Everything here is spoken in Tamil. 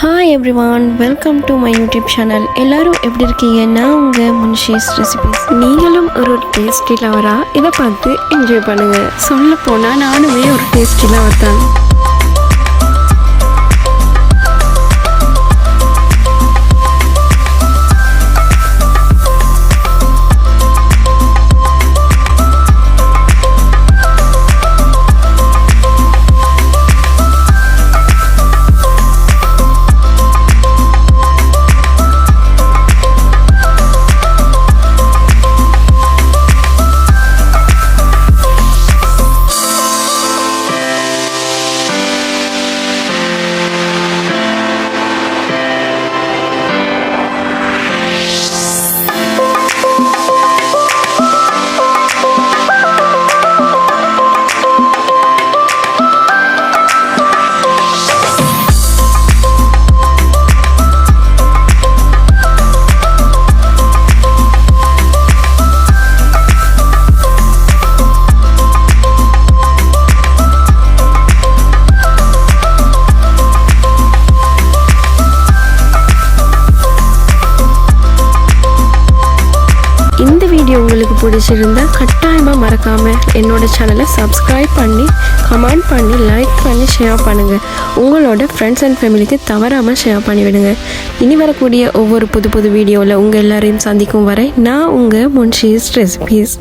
Hi everyone, welcome to my YouTube channel. எல்லோரும் எப்படி இருக்கீங்க? நான் உங்கள் முன்ஷீஸ் ரெசிபிஸ். நீங்களும் ஒரு டேஸ்டி லவரா? இதை பார்த்து என்ஜாய் பண்ணுங்கள். சொல்ல போனால் நானுமே ஒரு டேஸ்டி லவர் தான். இந்த வீடியோ உங்களுக்கு பிடிச்சிருந்தா கட்டாயமாக மறக்காமல் என்னோட சேனலை சப்ஸ்கிரைப் பண்ணி, கமெண்ட் பண்ணி, லைக் பண்ணி, ஷேர் பண்ணுங்கள். உங்களோட ஃப்ரெண்ட்ஸ் அண்ட் ஃபேமிலிக்கு தவறாமல் ஷேர் பண்ணிவிடுங்க. இனி வரக்கூடிய ஒவ்வொரு புது வீடியோவில் உங்கள் எல்லாரையும் சந்திக்கும் வரை நான் உங்கள் முன்ஷீஸ் ரெசிபீஸ்.